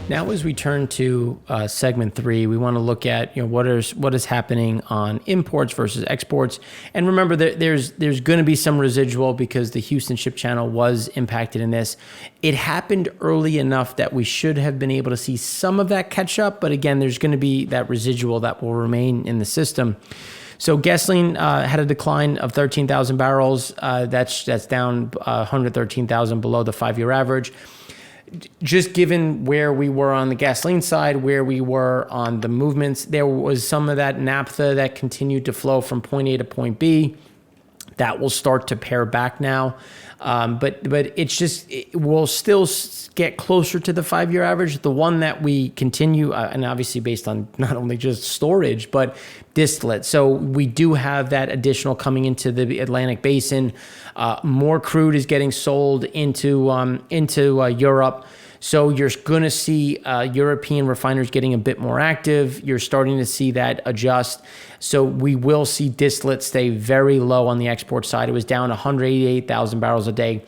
Now, as we turn to segment 3, we want to look at what is happening on imports versus exports. And remember that there's going to be some residual because the Houston Ship Channel was impacted in this. It happened early enough that we should have been able to see some of that catch up. But again, there's going to be that residual that will remain in the system. So gasoline had a decline of 13,000 barrels. That's down 113,000 below the 5-year average. Just given where we were on the gasoline side, where we were on the movements, there was some of that naphtha that continued to flow from point A to point B. That will start to pare back now. But it will still get closer to the 5-year average. The one that we continue, and obviously based on not only just storage, but distillate. So we do have that additional coming into the Atlantic Basin. More crude is getting sold into Europe. So you're going to see European refiners getting a bit more active. You're starting to see that adjust. So we will see distillate stay very low on the export side. It was down 188,000 barrels a day.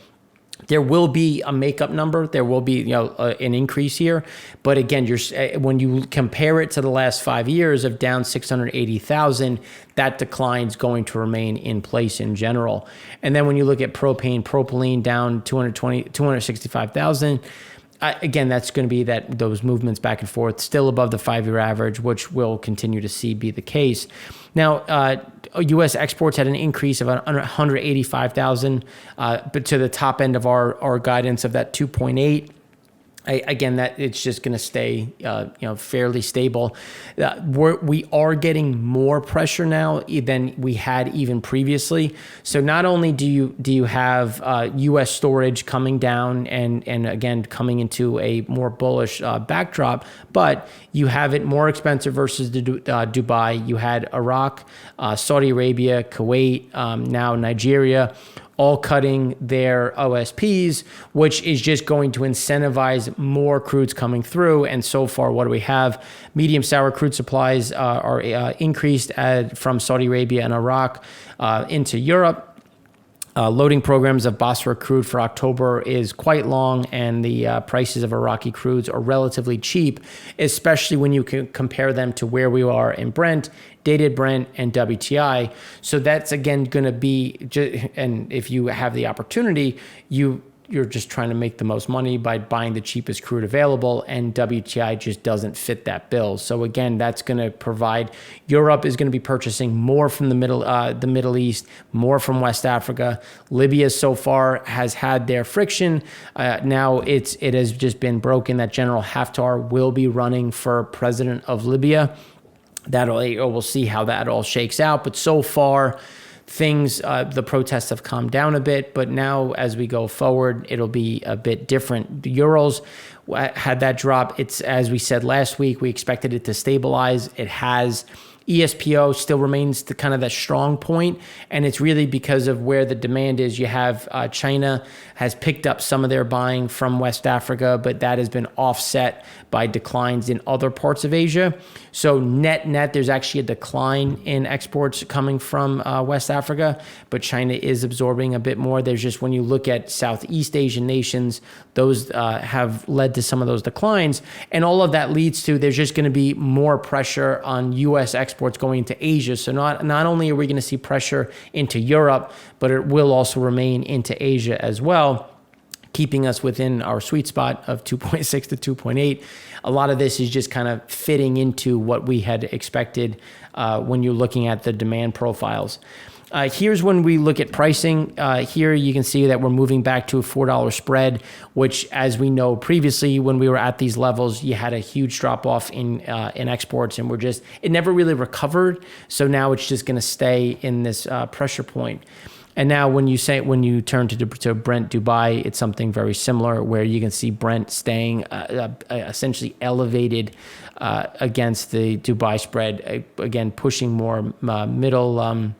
There will be a makeup number. There will be an increase here. But again, when you compare it to the last 5 years of down 680,000, that decline is going to remain in place in general. And then when you look at propylene down 265,000, again, that's going to be those movements back and forth, still above the 5-year average, which we'll continue to see be the case. Now, U.S. exports had an increase of 185,000, but to the top end of our guidance of that 2.8. Again, that it's just going to stay, fairly stable. We are getting more pressure now than we had even previously. So not only do you have U.S. storage coming down and again coming into a more bullish backdrop, but you have it more expensive versus Dubai. You had Iraq, Saudi Arabia, Kuwait, now Nigeria, all cutting their OSPs, which is just going to incentivize more crudes coming through. And so far, what do we have? Medium sour crude supplies are increased from Saudi Arabia and Iraq into Europe. Loading programs of Basra crude for October is quite long, and the prices of Iraqi crudes are relatively cheap, especially when you can compare them to where we are in Brent, dated Brent, and WTI. So that's, again, going to be, and if you have the opportunity, you're just trying to make the most money by buying the cheapest crude available, and WTI just doesn't fit that bill. So again, that's going to provide, Europe is going to be purchasing more from the Middle East, more from West Africa. Libya so far has had their friction. Now it has just been broken that General Haftar will be running for president of Libya. We'll see how that all shakes out. But so far, things, the protests have calmed down a bit, but now as we go forward, it'll be a bit different. The Urals had that drop. It's, as we said last week, we expected it to stabilize. It has. ESPO still remains the strong point, and it's really because of where the demand is. You have China has picked up some of their buying from West Africa, but that has been offset by declines in other parts of Asia. So net, there's actually a decline in exports coming from West Africa, but China is absorbing a bit more. There's just, when you look at Southeast Asian nations, those have led to some of those declines, and all of that leads to there's just going to be more pressure on U.S. exports going into Asia. So not only are we going to see pressure into Europe, but it will also remain into Asia as well, keeping us within our sweet spot of 2.6 to 2.8. A lot of this is just kind of fitting into what we had expected when you're looking at the demand profiles. Here's when we look at pricing. Here you can see that we're moving back to a $4 spread, which, as we know previously, when we were at these levels, you had a huge drop off in exports, and it never really recovered. So now it's just going to stay in this pressure point. And now when you turn to Brent Dubai, it's something very similar, where you can see Brent staying essentially elevated against the Dubai spread, again pushing more Middle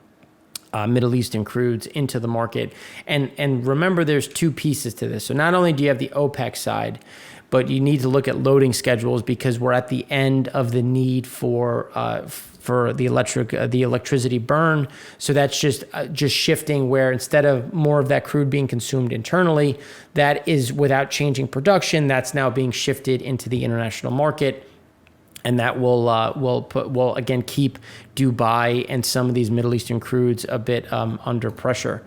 Eastern crudes into the market. And remember, there's two pieces to this. So not only do you have the OPEC side, but you need to look at loading schedules, because we're at the end of the need for for the electricity burn. So that's just shifting where instead of more of that crude being consumed internally, that is without changing production, that's now being shifted into the international market. And that will again keep Dubai and some of these Middle Eastern crudes a bit under pressure.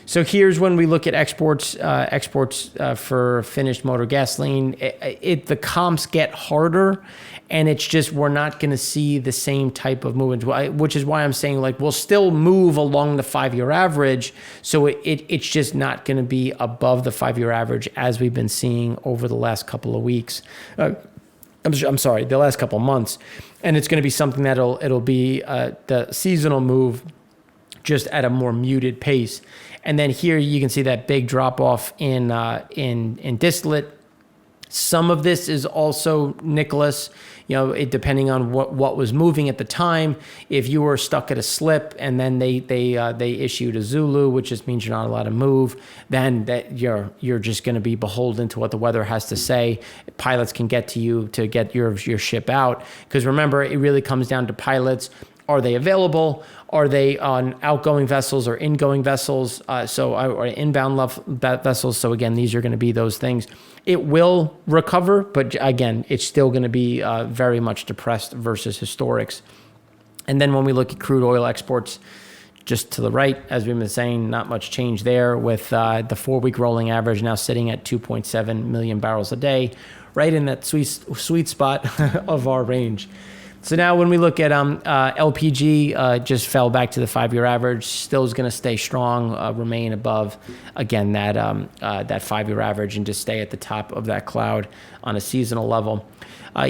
So here's when we look at exports for finished motor gasoline. The comps get harder, and it's just we're not going to see the same type of movement, which is why I'm saying like we'll still move along the 5-year average. So it's just not going to be above the 5-year average as we've been seeing over the last couple of weeks. I'm sorry, the last couple of months, and it's going to be something it'll be the seasonal move, just at a more muted pace. And then here you can see that big drop off in distillate. Some of this is also Nicholas, depending on what was moving at the time. If you were stuck at a slip and then they issued a Zulu, which just means you're not allowed to move, then that you're just going to be beholden to what the weather has to say. Pilots can get to you to get your ship out, because remember, it really comes down to pilots. Are they available? Are they on outgoing vessels or ingoing vessels? Or inbound vessels. So again, these are going to be those things. It will recover, but again, it's still going to be very much depressed versus historics. And then when we look at crude oil exports, just to the right, as we've been saying, not much change there, with the 4-week rolling average now sitting at 2.7 million barrels a day, right in that sweet spot of our range. So now when we look at LPG, just fell back to the 5-year average, still is going to stay strong, remain above, again, that 5-year average, and just stay at the top of that cloud on a seasonal level.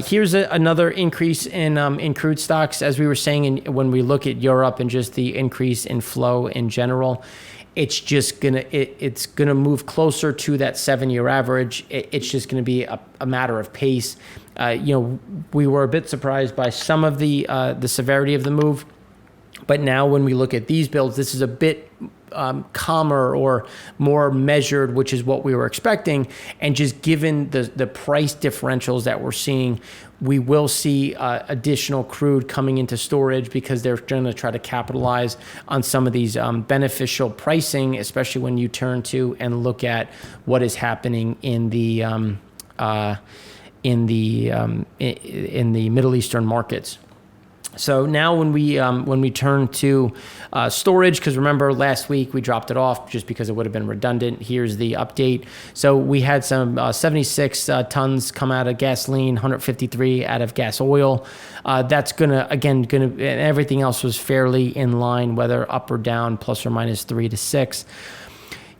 Here's another increase in crude stocks. As we were saying, when we look at Europe and just the increase in flow in general, it's just gonna move closer to that 7-year average. It's just gonna be a matter of pace. We were a bit surprised by some of the severity of the move, but now when we look at these builds, this is a bit calmer or more measured, which is what we were expecting. And just given the price differentials that we're seeing, we will see additional crude coming into storage, because they're going to try to capitalize on some of these beneficial pricing, especially when you turn to and look at what is happening in the Middle Eastern markets. So now when we turn to storage, because remember last week we dropped it off just because it would have been redundant. Here's the update. So we had some 76 tons come out of gasoline, 153 out of gas oil. That's and everything else was fairly in line, whether up or down, plus or minus 3 to 6.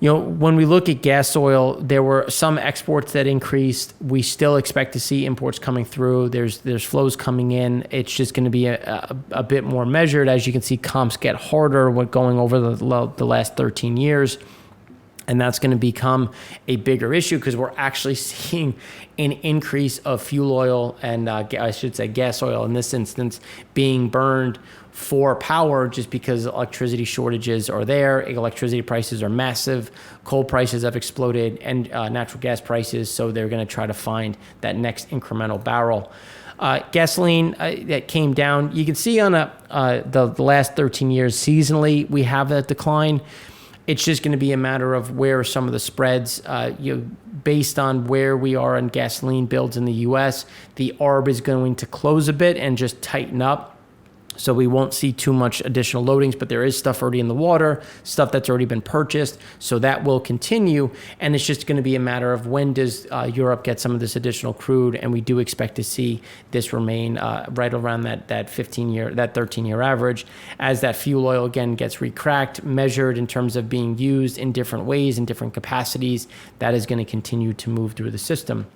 When we look at gas oil, there were some exports that increased. We still expect to see imports coming through. There's flows coming in. It's just going to be a bit more measured. As you can see, comps get harder when going over the last 13 years. And that's going to become a bigger issue, because we're actually seeing an increase of fuel oil and gas oil in this instance being burned for power, just because electricity shortages are there. Electricity prices are massive. Coal prices have exploded, and natural gas prices. So they're going to try to find that next incremental barrel. Gasoline that came down. You can see on the last 13 years seasonally, we have that decline. It's just going to be a matter of where some of the spreads, based on where we are in gasoline builds in the U.S., the ARB is going to close a bit and just tighten up. So we won't see too much additional loadings, but there is stuff already in the water, stuff that's already been purchased. So that will continue. And it's just going to be a matter of when does Europe get some of this additional crude. And we do expect to see this remain right around that 13-year average, as that fuel oil again gets recracked, measured in terms of being used in different ways, in different capacities. That is going to continue to move through the system.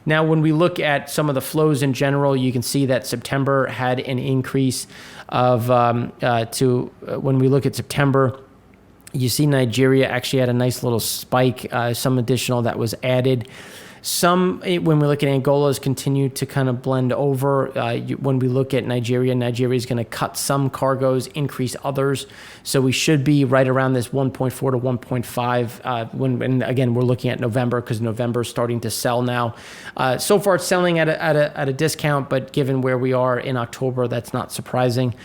Now, when we look at some of the flows in general, you can see that September had an increase of when we look at September, You see Nigeria actually had a nice little spike, some additional that was added. Some, when we look at Angola's continue to kind of blend over. When we look at Nigeria, Nigeria is going to cut some cargoes, increase others. So we should be right around this 1.4 to 1.5. And again, we're looking at November because November is starting to sell now. So far, it's selling at a discount, but given where we are in October, that's not surprising.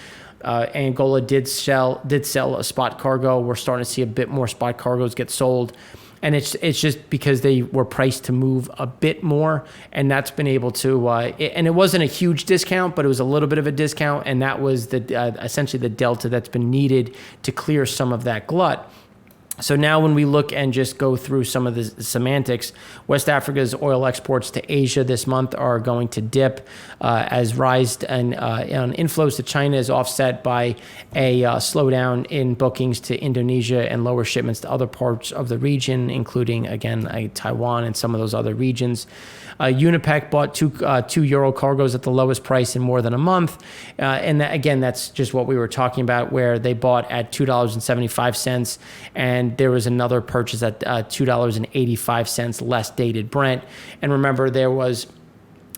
Angola did sell a spot cargo. We're starting to see a bit more spot cargoes get sold. And it's just because they were priced to move a bit more, and that's been able to. And it wasn't a huge discount, but it was a little bit of a discount, and that was essentially the delta that's been needed to clear some of that glut. So now when we look and just go through some of the semantics, West Africa's oil exports to Asia this month are going to dip as rise and inflows to China is offset by a slowdown in bookings to Indonesia and lower shipments to other parts of the region, including, again, Taiwan and some of those other regions. Unipec bought two Euro cargoes at the lowest price in more than a month. And that, again, that's just what we were talking about, where they bought at $2.75, and there was another purchase at $2.85 less dated Brent. And remember, there was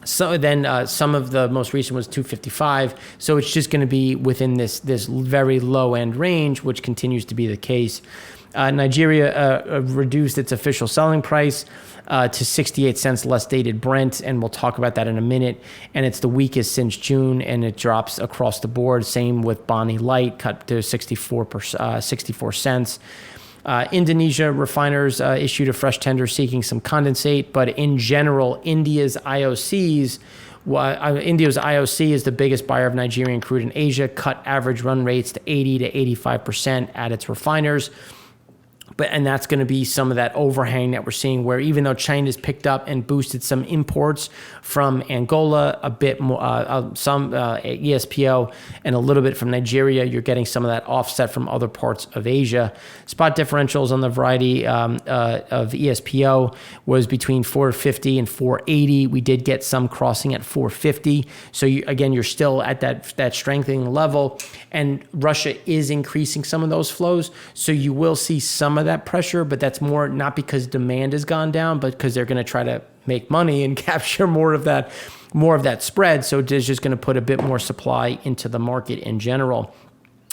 some of the most recent was $2.55. So it's just going to be within this very low end range, which continues to be the case. Nigeria reduced its official selling price to 68 cents less dated Brent, and we'll talk about that in a minute. And it's the weakest since June, and it drops across the board. Same with Bonnie Light, cut to 64 cents. Indonesia refiners issued a fresh tender seeking some condensate, but in general, India's IOC is the biggest buyer of Nigerian crude in Asia, cut average run rates to 80 to 85% at its refiners. And that's going to be some of that overhang that we're seeing, where even though China's picked up and boosted some imports from Angola, a bit more, some ESPO, and a little bit from Nigeria, you're getting some of that offset from other parts of Asia. Spot differentials on the variety of ESPO was between 450 and 480. We did get some crossing at 450. So you're still at that strengthening level, and Russia is increasing some of those flows. So you will see some of that pressure, but that's more not because demand has gone down, but because they're going to try to make money and capture more of that spread. So it is just going to put a bit more supply into the market in general.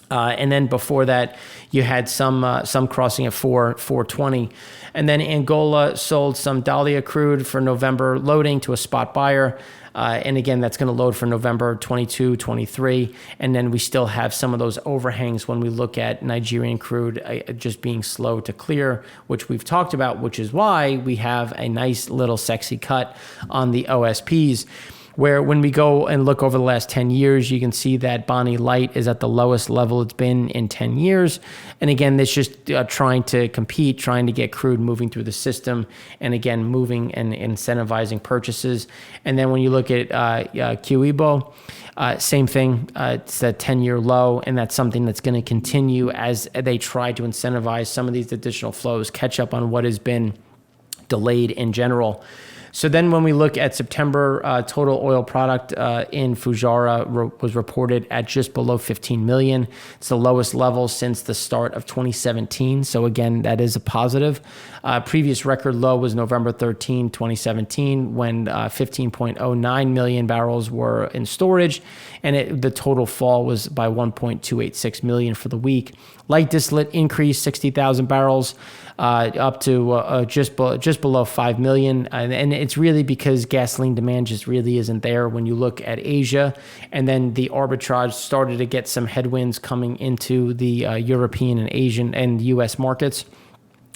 And then before that, you had some crossing at 420. And then Angola sold some Dahlia crude for November loading to a spot buyer. And again, that's going to load for November 22, 23. And then we still have some of those overhangs when we look at Nigerian crude just being slow to clear, which we've talked about, which is why we have a nice little sexy cut on the OSPs. Where when we go and look over the last 10 years, you can see that Bonnie Light is at the lowest level it's been in 10 years. And again, that's just trying to compete, trying to get crude moving through the system, and again, moving and incentivizing purchases. And then when you look at QEBO, same thing, it's a 10-year low, and that's something that's going to continue as they try to incentivize some of these additional flows, catch up on what has been delayed in general. So then when we look at September, total oil product in Fujairah was reported at just below 15 million. It's the lowest level since the start of 2017. So again, that is a positive. Previous record low was November 13, 2017, when 15.09 million barrels were in storage, and the total fall was by 1.286 million for the week. Light distillate increased 60,000 barrels up to just below 5 million. And it's really because gasoline demand just really isn't there when you look at Asia. And then the arbitrage started to get some headwinds coming into the European and Asian and U.S. markets.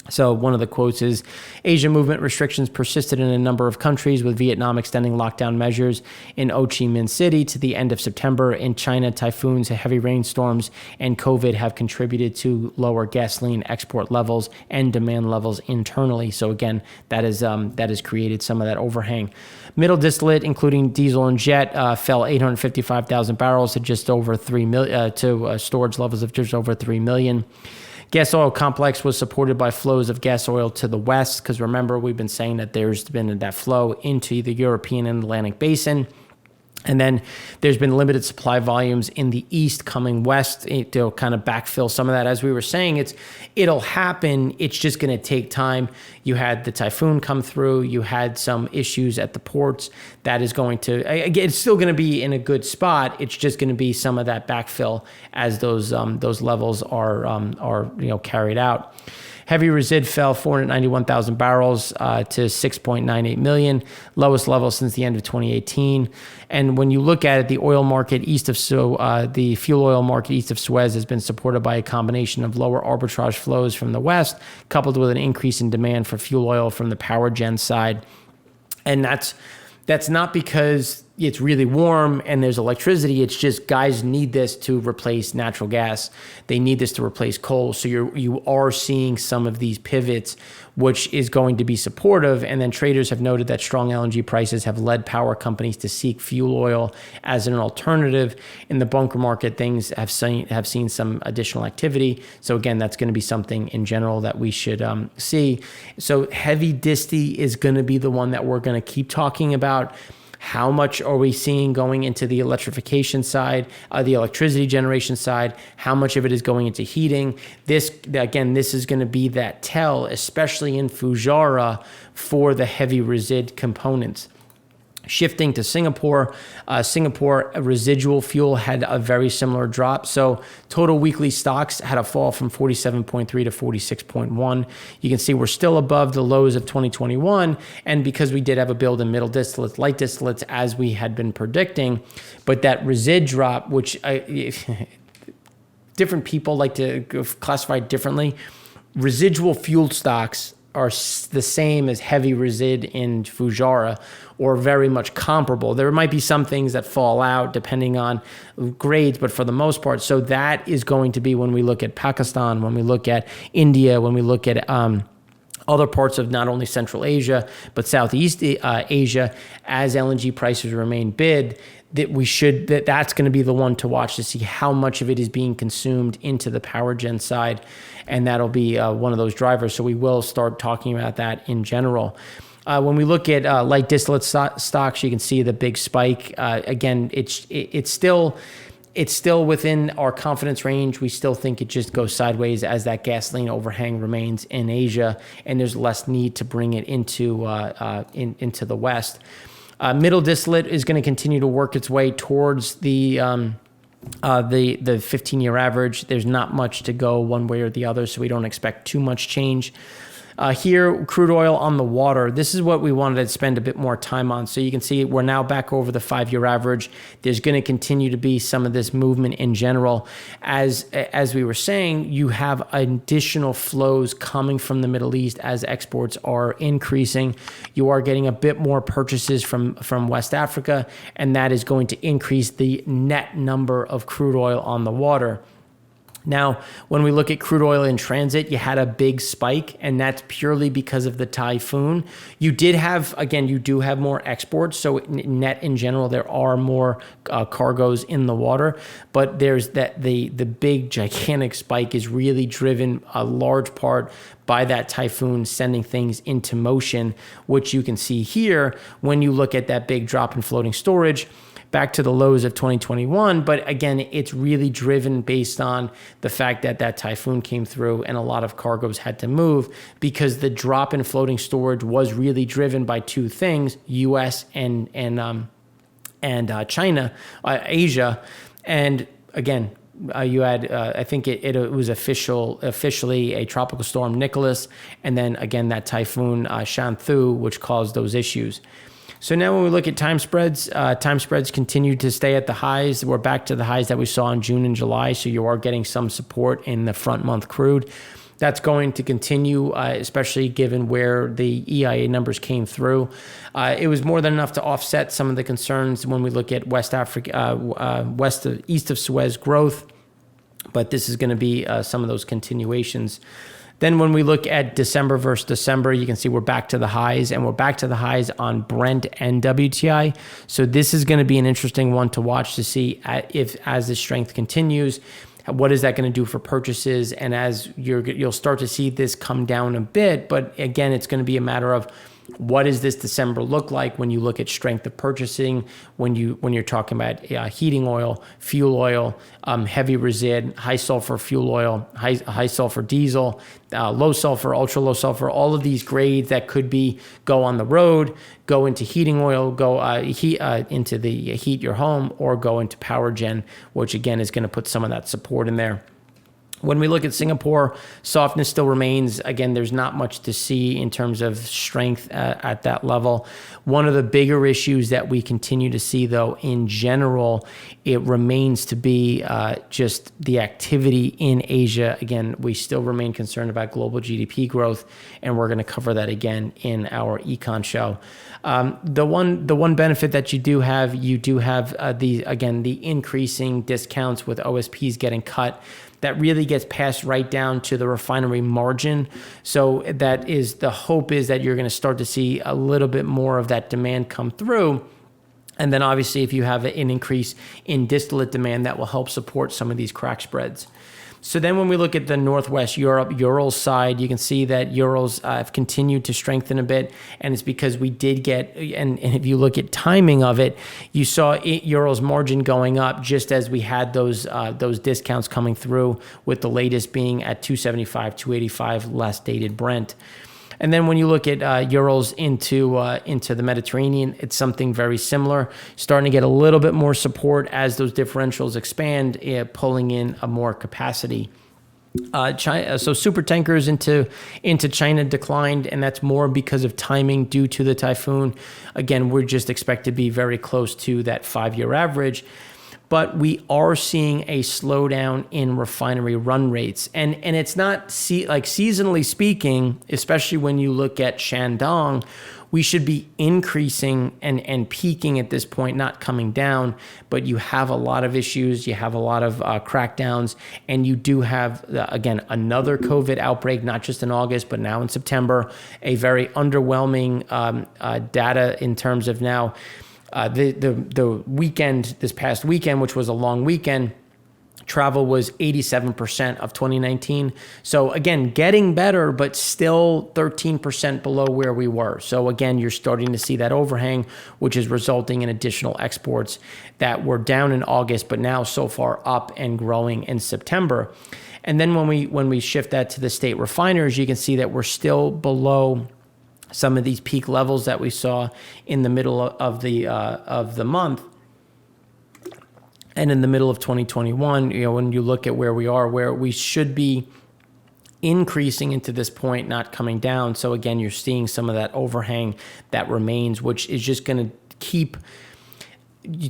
So one of the quotes is, Asia movement restrictions persisted in a number of countries, with Vietnam extending lockdown measures in Ho Chi Minh City to the end of September. In China, typhoons, heavy rainstorms, and COVID have contributed to lower gasoline export levels and demand levels internally. So again, that has created some of that overhang. Middle distillate, including diesel and jet, fell 855,000 barrels to just over 3 million, to storage levels of just over 3 million. Gas oil complex was supported by flows of gas oil to the west, because remember, we've been saying that there's been that flow into the European and Atlantic basin. And then there's been limited supply volumes in the east coming west to kind of backfill some of that. As we were saying, it'll happen. It's just going to take time. You had the typhoon come through. You had some issues at the ports. That is going to, again, it's still going to be in a good spot. It's just going to be some of that backfill as those levels are carried out. Heavy resid fell 491,000 barrels to 6.98 million, lowest level since the end of 2018. And when you look at it, the oil market the fuel oil market east of Suez has been supported by a combination of lower arbitrage flows from the west, coupled with an increase in demand for fuel oil from the power gen side. And that's not because it's really warm and there's electricity. It's just guys need this to replace natural gas. They need this to replace coal. So you are seeing some of these pivots, which is going to be supportive. And then traders have noted that strong LNG prices have led power companies to seek fuel oil as an alternative. In the bunker market, things have seen some additional activity. So again, that's going to be something in general that we should see. So heavy disti is going to be the one that we're going to keep talking about. How much are we seeing going into the electrification side, the electricity generation side? How much of it is going into heating? This is going to be that tell, especially in Fujairah, for the heavy resid components. Shifting to Singapore, residual fuel had a very similar drop. So total weekly stocks had a fall from 47.3 to 46.1. You can see we're still above the lows of 2021. And because we did have a build in middle distillates, light distillates, as we had been predicting, but that resid drop, which different people like to classify differently, residual fuel stocks are the same as heavy resid in Fujairah, or very much comparable. There might be some things that fall out depending on grades, but for the most part, so that is going to be when we look at Pakistan, when we look at India, when we look at other parts of not only Central Asia, but Southeast Asia, as LNG prices remain bid, that's going to be the one to watch to see how much of it is being consumed into the power gen side. And that'll be one of those drivers. So we will start talking about that in general. When we look at light distillate stocks, you can see the big spike. Again, it's still within our confidence range. We still think it just goes sideways as that gasoline overhang remains in Asia, and there's less need to bring it into the West. Middle distillate is going to continue to work its way towards the 15-year average. There's not much to go one way or the other, so we don't expect too much change. Here, crude oil on the water. This is what we wanted to spend a bit more time on. So you can see we're now back over the 5-year average. There's going to continue to be some of this movement in general. As we were saying, you have additional flows coming from the Middle East as exports are increasing. You are getting a bit more purchases from West Africa, and that is going to increase the net number of crude oil on the water. Now, when we look at crude oil in transit, you had a big spike, and that's purely because of the typhoon. You do have more exports, so net in general, there are more cargoes in the water, but there's the big, gigantic spike is really driven a large part by that typhoon sending things into motion, which you can see here when you look at that big drop in floating storage back to the lows of 2021. But again, it's really driven based on the fact that that typhoon came through and a lot of cargoes had to move, because the drop in floating storage was really driven by two things: U.S. and China, Asia. And again, you had, I think it was officially a tropical storm Nicholas, and then again that typhoon Shanthu, which caused those issues. So now when we look at time spreads continue to stay at the highs. We're back to the highs that we saw in June and July, so you are getting some support in the front month crude. That's going to continue, especially given where the EIA numbers came through. It was more than enough to offset some of the concerns when we look at West Africa, east of Suez growth, but this is going to be some of those continuations. Then when we look at December versus December, you can see we're back to the highs, and we're back to the highs on Brent and WTI. So this is going to be an interesting one to watch to see if, as the strength continues, what is that going to do for purchases? And as you'll start to see this come down a bit, but again, it's going to be a matter of what does this December look like when you look at strength of purchasing, when you're talking about heating oil, fuel oil, heavy resid, high sulfur fuel oil, high sulfur diesel, low sulfur, ultra low sulfur, all of these grades that could go on the road, go into heating oil, go into the heat your home, or go into power gen, which again is going to put some of that support in there. When we look at Singapore, softness still remains. Again, there's not much to see in terms of strength at that level. One of the bigger issues that we continue to see, though, in general, it remains to be just the activity in Asia. Again, we still remain concerned about global GDP growth, and we're going to cover that again in our econ show. The one benefit that you do have the increasing discounts with OSPs getting cut. That really gets passed right down to the refinery margin. So that is the hope is that you're going to start to see a little bit more of that demand come through. And then obviously if you have an increase in distillate demand, that will help support some of these crack spreads. So then when we look at the Northwest Europe, Urals side, you can see that Urals have continued to strengthen a bit. And it's because we did get, and if you look at timing of it, you saw Urals margin going up just as we had those discounts coming through, with the latest being at 275, 285 last dated Brent. And then when you look at Urals into the Mediterranean, it's something very similar, starting to get a little bit more support as those differentials expand, pulling in a more capacity. So super tankers into China declined, and that's more because of timing due to the typhoon. Again, we're just expected to be very close to that 5-year average. But we are seeing a slowdown in refinery run rates. And it's not seasonally speaking, especially when you look at Shandong, we should be increasing and peaking at this point, not coming down. But you have a lot of issues. You have a lot of crackdowns. And you do have, again, another COVID outbreak, not just in August, but now in September. A very underwhelming data in terms of now, the weekend, this past weekend, which was a long weekend, travel was 87% of 2019. So again, getting better, but still 13% below where we were. So again, you're starting to see that overhang, which is resulting in additional exports that were down in August, but now so far up and growing in September. And then when we shift that to the state refiners, you can see that we're still below some of these peak levels that we saw in the middle of the month. And in the middle of 2021, when you look at where we are, where we should be increasing into this point, not coming down. So again, you're seeing some of that overhang that remains, which is just going to keep.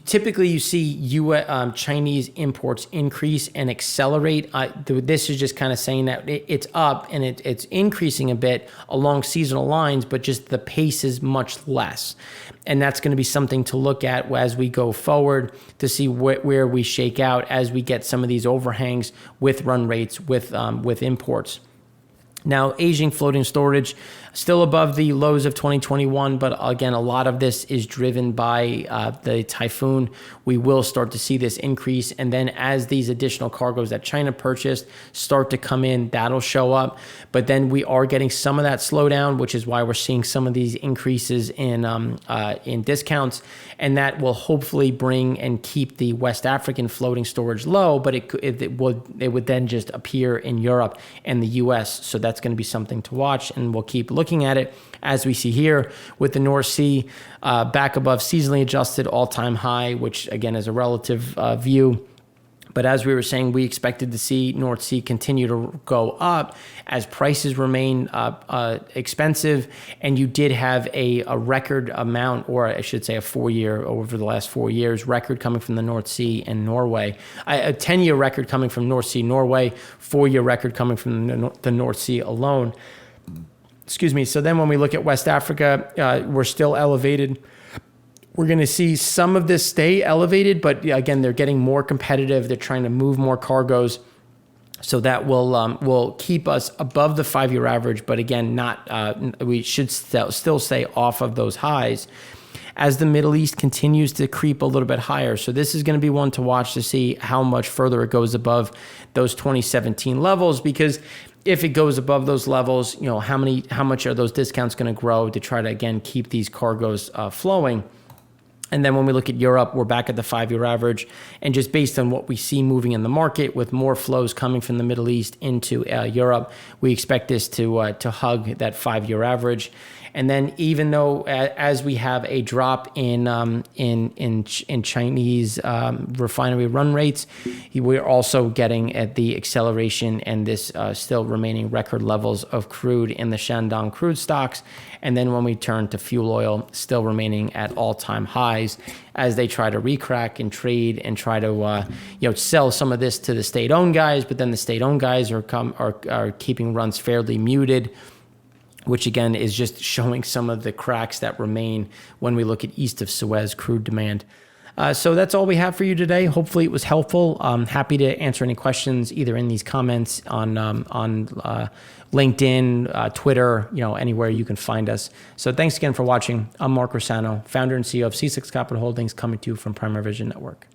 Typically, you see Chinese imports increase and accelerate. This is just kind of saying that it's up and it's increasing a bit along seasonal lines, but just the pace is much less. And that's going to be something to look at as we go forward to see where we shake out as we get some of these overhangs with run rates, with imports. Now, Asian floating storage still above the lows of 2021, but again, a lot of this is driven by the typhoon. We will start to see this increase, and then as these additional cargoes that China purchased start to come in, that'll show up. But then we are getting some of that slowdown, which is why we're seeing some of these increases in discounts, and that will hopefully bring and keep the West African floating storage low. But it would then just appear in Europe and the U.S. So that's going to be something to watch, and we'll keep looking at it as we see here with the North Sea back above seasonally adjusted all-time high, which again is a relative view. But as we were saying, we expected to see North Sea continue to go up as prices remain expensive, and you did have a record amount, or I should say a 4-year, over the last 4 years, record coming from the North Sea and Norway. A 10-year record coming from North Sea, Norway, 4-year record coming from the North Sea alone. Excuse me. So then when we look at West Africa, we're still elevated. We're going to see some of this stay elevated, but again, they're getting more competitive. They're trying to move more cargoes. So that will keep us above the 5-year average, but again, we should still stay off of those highs as the Middle East continues to creep a little bit higher. So this is going to be one to watch to see how much further it goes above those 2017 levels, because if it goes above those levels, how much are those discounts going to grow to try to, again, keep these cargoes flowing? And then when we look at Europe, we're back at the 5-year average. And just based on what we see moving in the market with more flows coming from the Middle East into Europe, we expect this to hug that 5-year average. And then even though as we have a drop in Chinese refinery run rates, we're also getting at the acceleration and this still remaining record levels of crude in the Shandong crude stocks. And then when we turn to fuel oil, still remaining at all-time highs as they try to recrack and trade and try to sell some of this to the state-owned guys, but then the state-owned guys are keeping runs fairly muted, which again is just showing some of the cracks that remain when we look at east of Suez crude demand. So that's all we have for you today. Hopefully it was helpful. I'm happy to answer any questions either in these comments on LinkedIn, Twitter, anywhere you can find us. So thanks again for watching. I'm Mark Rossano, founder and CEO of C6 Capital Holdings, coming to you from Primary Vision Network.